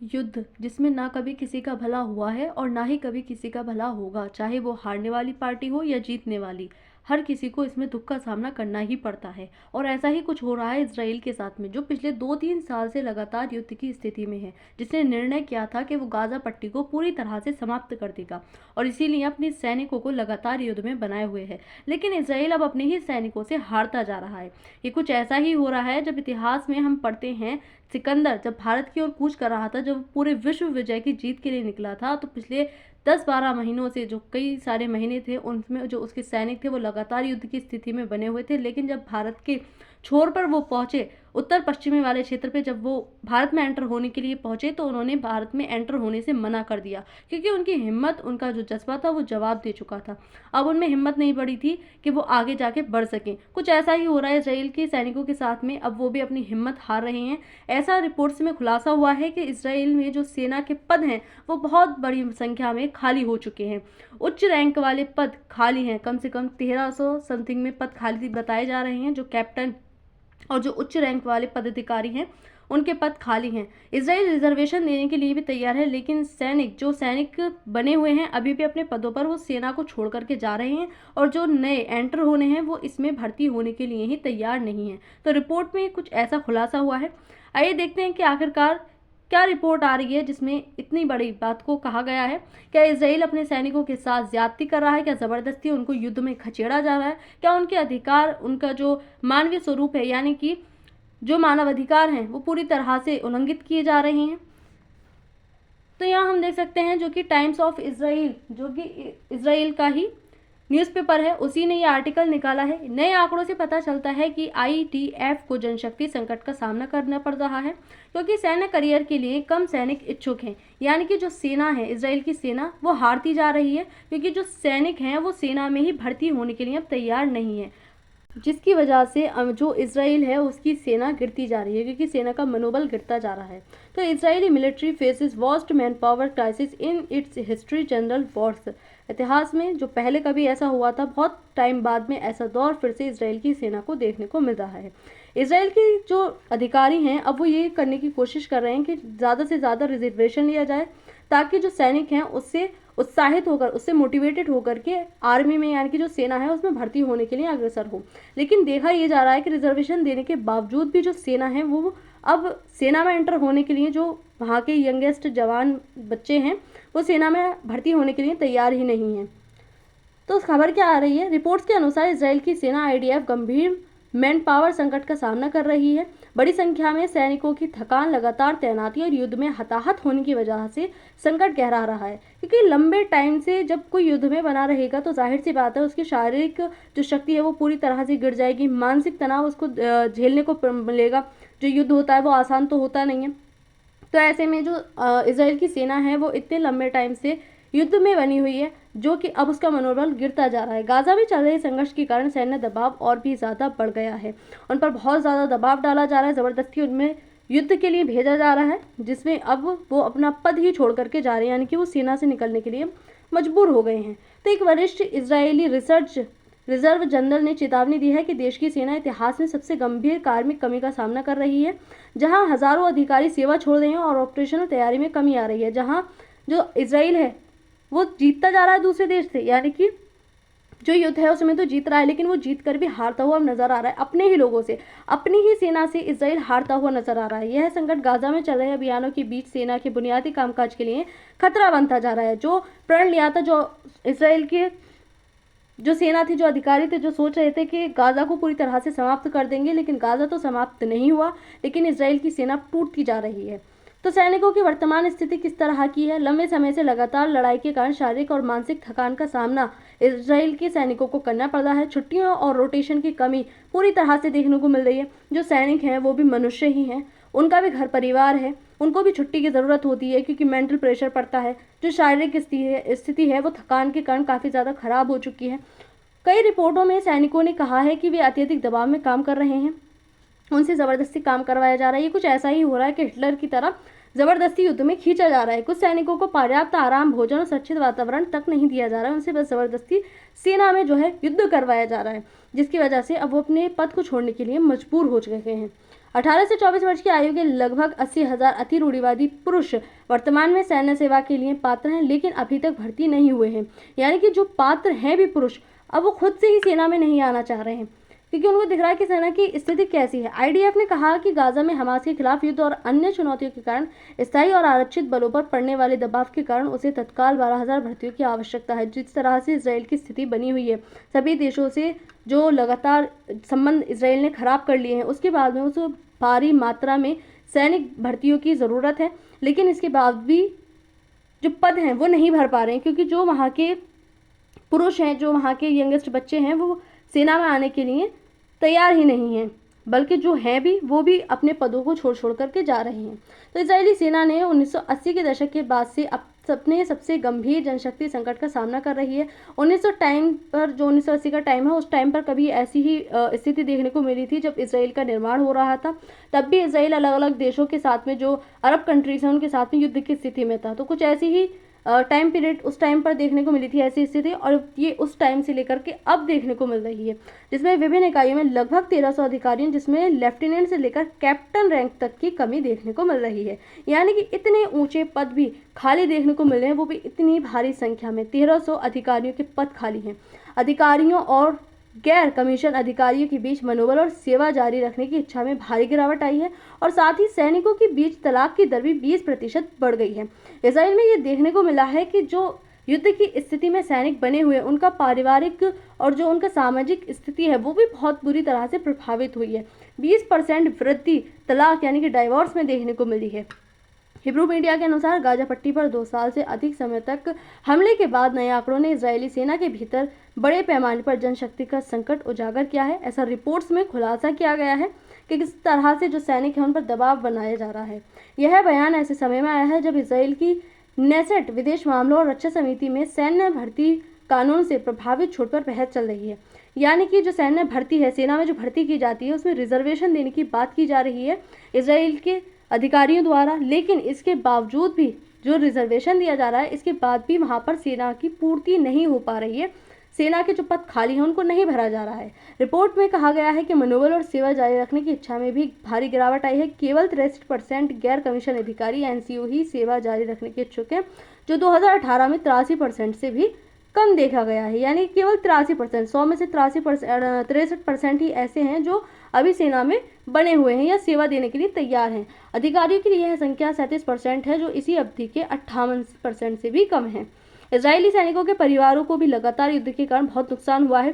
युद्ध जिसमें ना कभी किसी का भला हुआ है और ना ही कभी किसी का भला होगा, चाहे वो हारने वाली पार्टी हो या जीतने वाली, हर किसी को इसमें दुख का सामना करना ही पड़ता है। और ऐसा ही कुछ हो रहा है इसराइल के साथ में, जो पिछले 2-3 साल से लगातार युद्ध की स्थिति में है, जिसने निर्णय किया था कि वो गाजा पट्टी को पूरी तरह से समाप्त कर देगा और इसीलिए अपने सैनिकों को लगातार युद्ध में बनाए हुए है। लेकिन इसराइल अब अपने ही सैनिकों से हारता जा रहा है। ये कुछ ऐसा ही हो रहा है जब इतिहास में हम पढ़ते हैं, सिकंदर जब भारत की ओर कूच कर रहा था, जब पूरे विश्व विजय की जीत के लिए निकला था, तो पिछले 10-12 महीनों से जो कई सारे महीने थे, उनमें जो उसके सैनिक थे वो लगातार युद्ध की स्थिति में बने हुए थे। लेकिन जब भारत के छोर पर वो पहुंचे, उत्तर पश्चिमी वाले क्षेत्र पे जब वो भारत में एंटर होने के लिए पहुंचे, तो उन्होंने भारत में एंटर होने से मना कर दिया, क्योंकि उनकी हिम्मत, उनका जो जज्बा था वो जवाब दे चुका था। अब उनमें हिम्मत नहीं बढ़ी थी कि वो आगे जाके बढ़ सकें। कुछ ऐसा ही हो रहा है इसराइल के सैनिकों के साथ में, अब वो भी अपनी हिम्मत हार रहे हैं। ऐसा रिपोर्ट्स में खुलासा हुआ है कि इसराइल में जो सेना के पद हैं वो बहुत बड़ी संख्या में खाली हो चुके हैं। उच्च रैंक वाले पद खाली हैं, कम से कम 1300 समथिंग में पद खाली बताए जा रहे हैं। जो कैप्टन और जो उच्च रैंक वाले पदाधिकारी हैं उनके पद खाली हैं। इसराइल रिजर्वेशन देने के लिए भी तैयार है, लेकिन जो सैनिक बने हुए हैं अभी भी अपने पदों पर, वो सेना को छोड़ करके जा रहे हैं और जो नए एंटर होने हैं वो इसमें भर्ती होने के लिए ही तैयार नहीं है। तो रिपोर्ट में कुछ ऐसा खुलासा हुआ है। आइए देखते हैं कि आखिरकार क्या रिपोर्ट आ रही है जिसमें इतनी बड़ी बात को कहा गया है। क्या इसराइल अपने सैनिकों के साथ ज्यादती कर रहा है? क्या जबरदस्ती उनको युद्ध में खचेड़ा जा रहा है? क्या उनके अधिकार, उनका जो मानवीय स्वरूप है, यानी कि जो मानव अधिकार हैं, वो पूरी तरह से उल्लंघित किए जा रहे हैं? तो यहाँ हम देख सकते हैं, जो कि टाइम्स ऑफ इसराइल, जो कि इसराइल का ही न्यूज़पेपर है, उसी ने ये आर्टिकल निकाला है। नए आंकड़ों से पता चलता है कि आईडीएफ को जनशक्ति संकट का सामना करना पड़ रहा है, क्योंकि सैन्य करियर के लिए कम सैनिक इच्छुक हैं। यानी कि जो सेना है, इसराइल की सेना, वो हारती जा रही है, क्योंकि जो सैनिक हैं वो सेना में ही भर्ती होने के लिए अब तैयार नहीं है, जिसकी वजह से जो इसराइल है उसकी सेना गिरती जा रही है, क्योंकि सेना का मनोबल गिरता जा रहा है। तो Israeli military faces worst man power crisis in its history general Wars. इतिहास में जो पहले कभी ऐसा हुआ था, बहुत टाइम बाद में ऐसा दौर फिर से इसराइल की सेना को देखने को मिल रहा है। इसराइल के जो अधिकारी हैं अब वो ये करने की कोशिश कर रहे हैं कि ज़्यादा से ज़्यादा रिजर्वेशन लिया जाए, ताकि जो सैनिक हैं उससे उत्साहित होकर, उससे मोटिवेटेड होकर के आर्मी में, यानी कि जो सेना है उसमें भर्ती होने के लिए अग्रसर हो। लेकिन देखा ये जा रहा है कि रिजर्वेशन देने के बावजूद भी जो सेना है वो अब सेना में एंटर होने के लिए, जो वहाँ के यंगेस्ट जवान बच्चे हैं वो सेना में भर्ती होने के लिए तैयार ही नहीं है। तो खबर क्या आ रही है? रिपोर्ट्स के अनुसार इसराइल की सेना आईडीएफ गंभीर मैन पावर संकट का सामना कर रही है। बड़ी संख्या में सैनिकों की थकान, लगातार तैनाती और युद्ध में हताहत होने की वजह से संकट गहरा रहा है, क्योंकि लंबे टाइम से जब कोई युद्ध में बना रहेगा तो जाहिर सी बात है उसकी शारीरिक जो शक्ति है वो पूरी तरह से गिर जाएगी। मानसिक तनाव उसको झेलने को मिलेगा। जो युद्ध होता है वो आसान तो होता नहीं है। तो ऐसे में जो इसराइल की सेना है वो इतने लंबे टाइम से युद्ध में बनी हुई है, जो कि अब उसका मनोबल गिरता जा रहा है। गाजा में चल रहे संघर्ष के कारण सैन्य दबाव और भी ज़्यादा बढ़ गया है। उन पर बहुत ज़्यादा दबाव डाला जा रहा है, ज़बरदस्ती उनमें युद्ध के लिए भेजा जा रहा है, जिसमें अब वो अपना पद ही छोड़ करके जा रहे हैं, यानी कि वो सेना से निकलने के लिए मजबूर हो गए हैं। तो एक वरिष्ठ इजरायली रिजर्व जनरल ने चेतावनी दी है कि देश की सेना इतिहास में सबसे गंभीर कार्मिक कमी का सामना कर रही है, जहां हजारों अधिकारी सेवा छोड़ रहे हैं और ऑपरेशनल तैयारी में कमी आ रही है। जहां जो इसराइल है वो जीतता जा रहा है दूसरे देश से, यानी कि जो युद्ध है उसमें तो जीत रहा है, लेकिन वो जीत कर भी हारता हुआ नजर आ रहा है अपने ही लोगों से, अपनी ही सेना से इसराइल हारता हुआ नजर आ रहा है। यह संकट गाजा में चल रहे अभियानों के बीच सेना के बुनियादी कामकाज के लिए खतरा बनता जा रहा है। जो प्रण लिया था, जो इसराइल के जो सेना थी, जो अधिकारी थे, जो सोच रहे थे कि गाजा को पूरी तरह से समाप्त कर देंगे, लेकिन गाजा तो समाप्त नहीं हुआ, लेकिन इसराइल की सेना टूटती जा रही है। तो सैनिकों की वर्तमान स्थिति किस तरह की है? लंबे समय से लगातार लड़ाई के कारण शारीरिक और मानसिक थकान का सामना इसराइल के सैनिकों को करना पड़ रहा है। छुट्टियों और रोटेशन की कमी पूरी तरह से देखने को मिल रही है। जो सैनिक हैं वो भी मनुष्य ही हैं, उनका भी घर परिवार है, उनको भी छुट्टी की ज़रूरत होती है, क्योंकि मेंटल प्रेशर पड़ता है। जो शारीरिक स्थिति है वो थकान के कारण काफ़ी ज़्यादा खराब हो चुकी है। कई रिपोर्टों में सैनिकों ने कहा है कि वे अत्यधिक दबाव में काम कर रहे हैं, उनसे ज़बरदस्ती काम करवाया जा रहा है। ये कुछ ऐसा ही हो रहा है कि हिटलर की तरह ज़बरदस्ती युद्ध में खींचा जा रहा है। कुछ सैनिकों को पर्याप्त आराम, भोजन और सुरक्षित वातावरण तक नहीं दिया जा रहा है, उनसे बस ज़बरदस्ती सेना में जो है युद्ध करवाया जा रहा है, जिसकी वजह से अब वो अपने पद को छोड़ने के लिए मजबूर हो चुके हैं। 18 से 24 वर्ष की आयु के लगभग 80,000 अति रूढ़िवादी पुरुष वर्तमान में सैन्य सेवा के लिए पात्र हैं, लेकिन अभी तक भर्ती नहीं हुए हैं। यानी कि जो पात्र हैं भी पुरुष, अब वो खुद से ही सेना में नहीं आना चाह रहे हैं, क्योंकि उनको दिख रहा है कि सेना की स्थिति कैसी है। आईडीएफ ने कहा कि गाजा में हमास के खिलाफ युद्ध और अन्य चुनौतियों के कारण स्थायी और आरक्षित बलों पर पड़ने वाले दबाव के कारण उसे तत्काल 12,000 भर्तियों की आवश्यकता है। जिस तरह से इसराइल की स्थिति बनी हुई है, सभी देशों से जो लगातार संबंध इसराइल ने खराब कर लिए हैं, उसके बाद में उसे भारी मात्रा में सैनिक भर्तियों की ज़रूरत है। लेकिन इसके बाद भी जो पद हैं वो नहीं भर पा रहे हैं, क्योंकि जो वहाँ के पुरुष हैं, जो वहाँ के यंगेस्ट बच्चे हैं, वो सेना में आने के लिए तैयार ही नहीं हैं, बल्कि जो हैं भी वो भी अपने पदों को छोड़ करके जा रहे हैं। तो इजरायली सेना ने 1980 के दशक के बाद से अब अपने सबसे गंभीर जनशक्ति संकट का सामना कर रही है। 1980 का टाइम है, उस टाइम पर कभी ऐसी ही स्थिति देखने को मिली थी जब इसराइल का निर्माण हो रहा था। तब भी इसराइल अलग अलग देशों के साथ में, जो अरब कंट्रीज हैं उनके साथ में युद्ध की स्थिति में था। तो कुछ ऐसी ही टाइम पीरियड उस टाइम पर देखने को मिली थी ऐसी स्थिति, और ये उस टाइम से लेकर के अब देखने को मिल रही है, जिसमें विभिन्न इकाइयों में लगभग 1300 अधिकारी हैं, जिसमें लेफ्टिनेंट से लेकर कैप्टन रैंक तक की कमी देखने को मिल रही है। यानी कि इतने ऊंचे पद भी खाली देखने को मिल रहे हैं, वो भी इतनी भारी संख्या में। 1300 अधिकारियों के पद खाली हैं। अधिकारियों और गैर कमीशन अधिकारियों के बीच मनोबल और सेवा जारी रखने की इच्छा में भारी गिरावट आई है, और साथ ही सैनिकों के बीच तलाक की दर भी 20% बढ़ गई है। इसराइल में ये देखने को मिला है कि जो युद्ध की स्थिति में सैनिक बने हुए, उनका पारिवारिक और जो उनका सामाजिक स्थिति है वो भी बहुत बुरी तरह से प्रभावित हुई है। 20% वृद्धि तलाक यानी कि डाइवोर्स में देखने को मिली है। हिब्रू मीडिया के अनुसार गाजा पट्टी पर 2 साल से अधिक समय तक हमले के बाद नए आंकड़ों ने इजरायली सेना के भीतर बड़े पैमाने पर जनशक्ति का संकट उजागर किया है। ऐसा रिपोर्ट्स में खुलासा किया गया है कि किस तरह से जो सैनिक हैं उन पर दबाव बनाया जा रहा है। यह बयान ऐसे समय में आया है जब इसराइल की नेसेट विदेश मामलों और रक्षा समिति में सैन्य भर्ती कानून से प्रभावित छूट पर बहस चल रही है। यानी कि जो सैन्य भर्ती है, सेना में जो भर्ती की जाती है, उसमें रिजर्वेशन देने की बात की जा रही है इसराइल के अधिकारियों द्वारा। लेकिन इसके बावजूद भी जो रिजर्वेशन दिया जा रहा है, इसके बाद भी वहाँ पर सेना की पूर्ति नहीं हो पा रही है। सेना के जो पद खाली हैं उनको नहीं भरा जा रहा है। रिपोर्ट में कहा गया है कि मनोबल और सेवा जारी रखने की इच्छा में भी भारी गिरावट आई है। केवल 63% गैर कमीशन अधिकारी एनसीओ ही सेवा जारी रखने के इच्छुक हैं, जो 2018 में 83% से भी कम देखा गया है। यानी केवल 83%, 100 में से 63% ही ऐसे हैं जो अभी सेना में बने हुए हैं या सेवा देने के लिए तैयार हैं। अधिकारियों के लिए यह संख्या 37% है, जो इसी अवधि के 58% से भी कम है। इजरायली सैनिकों के परिवारों को भी लगातार युद्ध के कारण बहुत नुकसान हुआ है।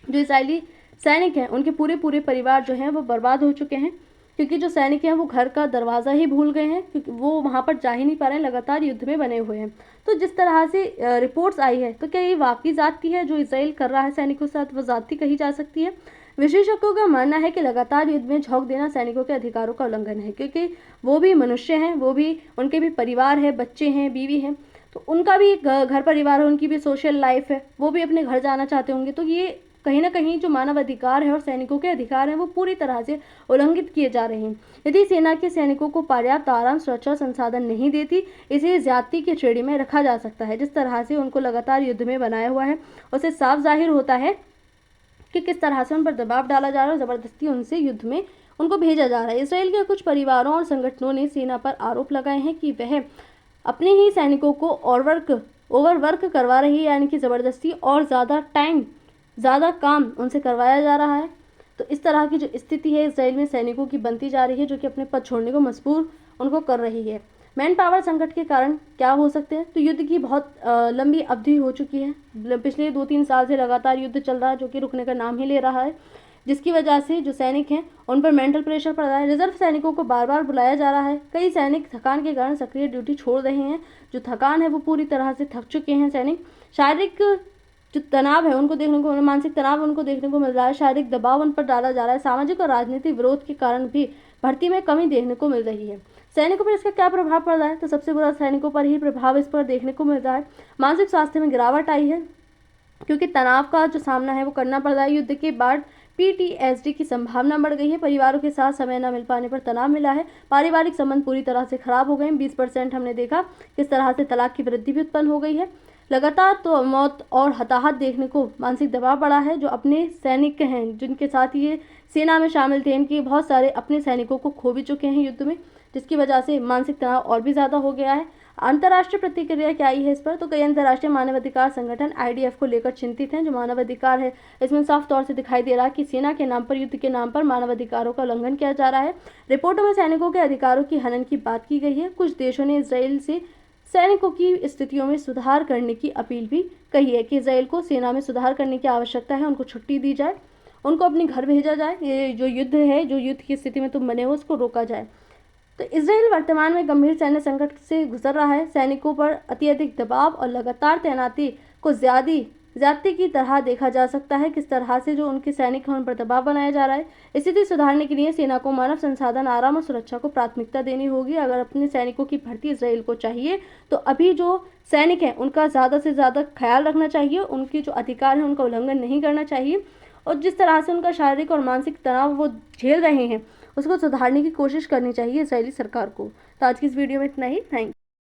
जो इजरायली सैनिक हैं उनके पूरे परिवार जो हैं वो बर्बाद हो चुके हैं, क्योंकि जो सैनिक हैं वो घर का दरवाज़ा ही भूल गए हैं, क्योंकि वो वहाँ पर जा ही नहीं पा रहे हैं, लगातार युद्ध में बने हुए हैं। तो जिस तरह से रिपोर्ट्स आई है, तो क्या ये वाकई ज़्यादती है जो इसराइल कर रहा है सैनिकों के साथ, वो ज़्यादती कही जा सकती है? विशेषज्ञों का मानना है कि लगातार युद्ध में झोंक देना सैनिकों के अधिकारों का उल्लंघन है, क्योंकि वो भी मनुष्य हैं, वो भी, उनके भी परिवार है, बच्चे हैं, बीवी हैं, तो उनका भी घर परिवार है, उनकी भी सोशल लाइफ है, वो भी अपने घर जाना चाहते होंगे। तो ये कहीं ना कहीं जो मानव अधिकार है और सैनिकों के अधिकार हैं वो पूरी तरह से उल्लंघित किए जा रहे हैं। यदि सेना के सैनिकों को पर्याप्त आराम, सुरक्षा, संसाधन नहीं देती, इसे ज्यादती की श्रेणी में रखा जा सकता है। जिस तरह से उनको लगातार युद्ध में बनाया हुआ है, उससे साफ जाहिर होता है कि किस तरह से उन पर दबाव डाला जा रहा है और ज़बरदस्ती उनसे युद्ध में उनको भेजा जा रहा है। इसराइल के कुछ परिवारों और संगठनों ने सेना पर आरोप लगाए हैं कि वह अपने ही सैनिकों को ओवरवर्क करवा रही है, यानी कि ज़बरदस्ती और ज़्यादा काम उनसे करवाया जा रहा है। तो इस तरह की जो स्थिति है इसराइल में सैनिकों की बनती जा रही है, जो कि अपने पद छोड़ने को मजबूर उनको कर रही है। मैन पावर संकट के कारण क्या हो सकते हैं? तो युद्ध की बहुत लंबी अवधि हो चुकी है। पिछले 2-3 साल से लगातार युद्ध चल रहा है, जो कि रुकने का नाम ही ले रहा है, जिसकी वजह से जो सैनिक हैं उन पर मेंटल प्रेशर पड़ रहा है। रिजर्व सैनिकों को बार बार बुलाया जा रहा है। कई सैनिक थकान के कारण सक्रिय ड्यूटी छोड़ रहे हैं। जो थकान है वो पूरी तरह से थक चुके हैं सैनिक। शारीरिक जो तनाव है उनको देखने को, मानसिक तनाव उनको देखने को मिल रहा है। शारीरिक दबाव उन पर डाला जा रहा है। सामाजिक और राजनीतिक विरोध के कारण भी भर्ती में कमी देखने को मिल रही है। सैनिकों पर इसका क्या प्रभाव पड़ रहा है? तो सबसे बुरा सैनिकों पर ही प्रभाव इस पर देखने को मिल रहा है। मानसिक स्वास्थ्य में गिरावट आई है, क्योंकि तनाव का जो सामना है वो करना पड़ रहा है। युद्ध के बाद PTSD की संभावना बढ़ गई है। परिवारों के साथ समय न मिल पाने पर तनाव मिला है। पारिवारिक संबंध पूरी तरह से खराब हो गए हैं। 20% हमने देखा किस तरह से तलाक की वृद्धि भी उत्पन्न हो गई है। लगातार तो मौत और हताहत देखने को मानसिक दबाव बढ़ा है। जो अपने सैनिक हैं, जिनके साथ ये सेना में शामिल थे, इनके बहुत सारे अपने सैनिकों को खो भी चुके हैं युद्ध में, जिसकी वजह से मानसिक तनाव और भी ज़्यादा हो गया है। अंतर्राष्ट्रीय प्रतिक्रिया क्या आई है इस पर? तो कई अंतर्राष्ट्रीय मानवाधिकार संगठन IDF को लेकर चिंतित हैं। जो मानवाधिकार है, इसमें साफ तौर से दिखाई दे रहा है कि सेना के नाम पर, युद्ध के नाम पर मानवाधिकारों का उल्लंघन किया जा रहा है। रिपोर्टों में सैनिकों के अधिकारों की हनन की बात की गई है। कुछ देशों ने इसराइल से सैनिकों की स्थितियों में सुधार करने की अपील भी कही है कि इसराइल को सेना में सुधार करने की आवश्यकता है, उनको छुट्टी दी जाए, उनको अपने घर भेजा जाए, ये जो युद्ध है, जो युद्ध की स्थिति में तुम बने हो, उसको रोका जाए। तो इसराइल वर्तमान में गंभीर सैन्य संकट से गुजर रहा है। सैनिकों पर अत्यधिक दबाव और लगातार तैनाती को ज्यादती की तरह देखा जा सकता है। किस तरह से जो उनके सैनिक हैं उन पर दबाव बनाया जा रहा है। स्थिति सुधारने के लिए सेना को मानव संसाधन, आराम और सुरक्षा को प्राथमिकता देनी होगी। अगर अपने सैनिकों की भर्ती इसराइल को चाहिए तो अभी जो सैनिक हैं उनका ज़्यादा से ज़्यादा ख्याल रखना चाहिए, उनके जो अधिकार हैं उनका उल्लंघन नहीं करना चाहिए, और जिस तरह से उनका शारीरिक और मानसिक तनाव वो झेल रहे हैं उसको सुधारने की कोशिश करनी चाहिए इसराइली सरकार को। तो आज की इस वीडियो में इतना ही। थैंक